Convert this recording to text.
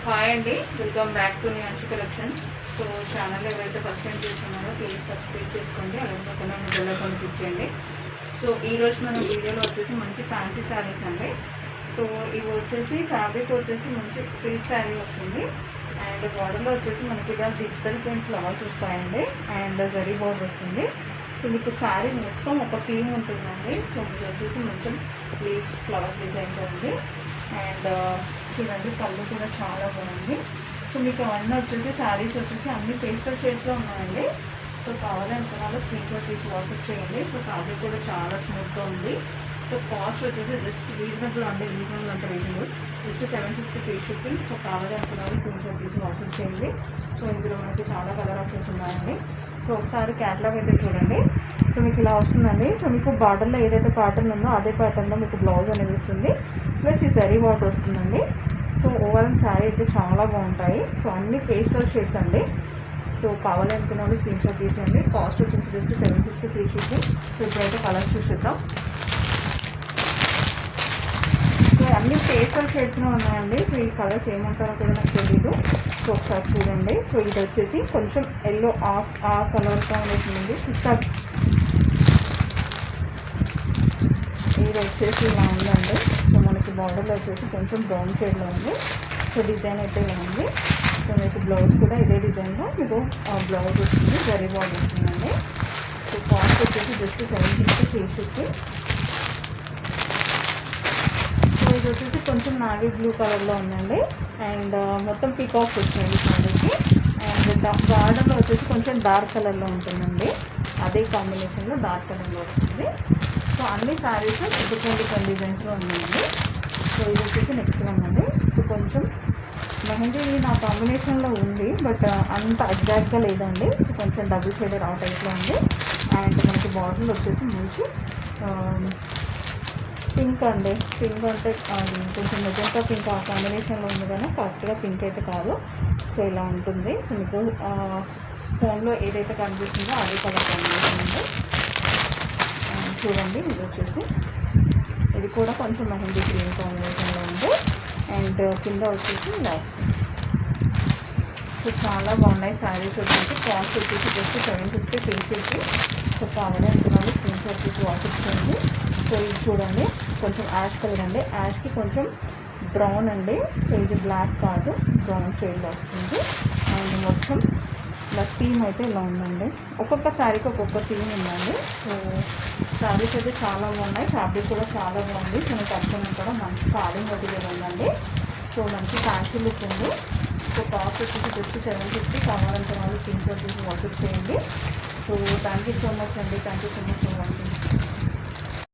Hi అండి, welcome back to Niyanshi collection. So channel ఎవరైతే first time చూస్తున్నారో ప్లీజ్ సబ్స్క్రైబ్ చేసుకోండి, అలాగే పక్కన బెల్ ఐకాన్ క్లిక్ చేయండి. సో ఈరోజు మనం వీడియోలో వచ్చేసి మంచి ఫ్యాన్సీ శారీస్ అండి. సో ఇవి వచ్చేసి ఫ్యాబ్రిక్ వచ్చేసి మంచి సిల్క్ శారీ వస్తుంది అండ్ బార్డర్లో వచ్చేసి మనకి ఇలా డిజిటల్ ప్రింట్ ఫ్లవర్స్ వస్తాయండి అండ్ జరీ బార్డర్ వస్తుంది. సో మీకు శారీ మొత్తం ఒక థీమ్ ఉంటుందండి. సో మీకు వచ్చేసి మంచి లీవ్స్ ఫ్లవర్ డిజైన్తో ఉంది అండ్ చూడండి పళ్ళు కూడా చాలా బాగుంది. సో మీకు అవన్నీ వచ్చేసి శారీస్ వచ్చేసి అన్ని పేస్టల్ షేడ్స్లో ఉన్నాయండి. సో కావాలనుకున్న వాళ్ళు స్క్రీన్ షాట్ తీసి వాట్సాప్ చేయండి. సో ఫ్యాబ్రిక్ కూడా చాలా స్మూత్గా ఉంది. సో కాస్ట్ వచ్చేసి జస్ట్ రీజనబుల్ అంటే reasonable just 750 free shipping. So కావాలనుకున్న వాళ్ళు స్క్రీన్ షాట్ తీసి వాట్సాప్ చేయండి. సో ఇందులో మనకి చాలా కలర్ ఆప్షన్స్ ఉన్నాయండి. సో ఒకసారి క్యాటలాగ్ అయితే చూడండి. సో మీకు ఇలా వస్తుందండి. సో మీకు బార్డర్లో ఏదైతే ప్యాటర్న్ ఉందో అదే ప్యాటర్న్లో మీకు బ్లౌజ్ అనేది వస్తుంది, ప్లస్ ఈ జరీ బార్డర్ వస్తుందండి. సో ఓవరాల్ శారీ అయితే చాలా బాగుంటాయి. సో అన్ని పేస్టల్ షేడ్స్ అండి. సో కావాలనుకున్న వాళ్ళు స్క్రీన్ షాట్ తీసేయండి. కాస్ట్ వచ్చేసి జస్ట్ 750 ఫ్రీ షిప్పింగ్. సో ఇప్పుడైతే కలర్స్ చూసేద్దాం. సో అన్ని పేస్టల్ షేడ్స్లో ఉన్నాయండి. సో ఈ కలర్స్ ఏమంటారో కూడా నాకు తెలీదు. సో ఒకసారి చూడండి. సో ఇది వచ్చేసి కొంచెం ఎల్లో ఆ కలర్ కాంబినేషన్ ఉంది. ఇది వచ్చేసి ఇలా ఉందండి. సో మనకి బార్డర్లో వచ్చేసి కొంచెం బ్రౌన్ షేడ్లో ఉంది. సో డిజైన్ అయితే ఇలా ఉంది. సో మీకు బ్లౌజ్ కూడా ఇదే డిజైన్లో మీకు బ్లౌజ్ వస్తుంది, జరీ బార్డర్ వస్తుందండి. సో కాస్ట్ వచ్చేసి జస్ట్ 750 ఫ్రీ షిప్పింగ్. సో ఇది వచ్చేసి కొంచెం నావీ బ్లూ కలర్లో ఉందండి అండ్ మొత్తం పీకాక్స్ వచ్చినాయి శారీకి అండ్ బార్డర్లో వచ్చేసి కొంచెం డార్క్ కలర్లో ఉంటుందండి. అదే కాంబినేషన్లో డార్క్ కలర్లో వస్తుంది. సో అన్ని శారీస్ డిఫరెంట్ డిజైన్స్లో ఉన్నాయండి. సో ఇది వచ్చేసి నెక్స్ట్ వన్ అండి. సో కొంచెం మెహందీ నా కాంబినేషన్లో ఉంది బట్ అంత ఎగ్జాక్ట్గా లేదండి. సో కొంచెం డబుల్ షేడర్ ఆ టైప్లో ఉంది అండ్ మనకి బార్డర్లో వచ్చేసి మంచి పింక్ అండి. పింక్ అంటే కొంచెం మెజెంటా పింక్ ఆ కాంబినేషన్లో ఉంది కానీ కరెక్ట్గా పింక్ అయితే కాదు. సో ఇలా ఉంటుంది. సో మీకు ఫోన్లో ఏదైతే కనిపిస్తుందో అదే కలర్ కాంబినేషన్ ఉంది. చూడండి ఇది వచ్చేసి ఇది కూడా కొంచెం మెహందీ గ్రీన్ కాంబినేషన్లో ఉంది అండ్ కింద వచ్చేసి ఇలా వస్తుంది. సో చాలా బాగున్నాయి శారీస్ వచ్చేసి. కాస్ట్ వచ్చేసి జస్ట్ 750 ఫ్రీ షిప్పింగ్. సో కావాలి అనుకున్నాను స్క్రీన్ షాట్ తీసి వాట్సాప్ చేయండి. సో ఇది చూడండి కొంచెం యాష్ కలర్ అండి. యాష్కి కొంచెం బ్రౌన్ అండి. సో ఇది బ్లాక్ కాదు, బ్రౌన్ షేడ్లో వస్తుంది అండ్ మొత్తం ఇలా థీమ్ అయితే ఇలా ఉందండి. ఒక్కొక్క శారీకి ఒక్కొక్క థీమ్ ఉందండి. సో శారీస్ అయితే చాలా బాగున్నాయి. ఫ్యాబ్రిక్ కూడా చాలా బాగుంది. సో నేను కట్టుకున్నాను కూడా మంచి కాలింగ్ మెటీరియల్ ఉందండి. సో మంచి ఫ్యాన్సీ లుక్ ఉంది. సో కాస్ట్ వచ్చేసి జస్ట్ 750. కావాలంటే వాళ్ళు స్క్రీన్ షాట్ తీసి వాట్సాప్ చేయండి. So thank you so much అండి. Thank you so much for watching.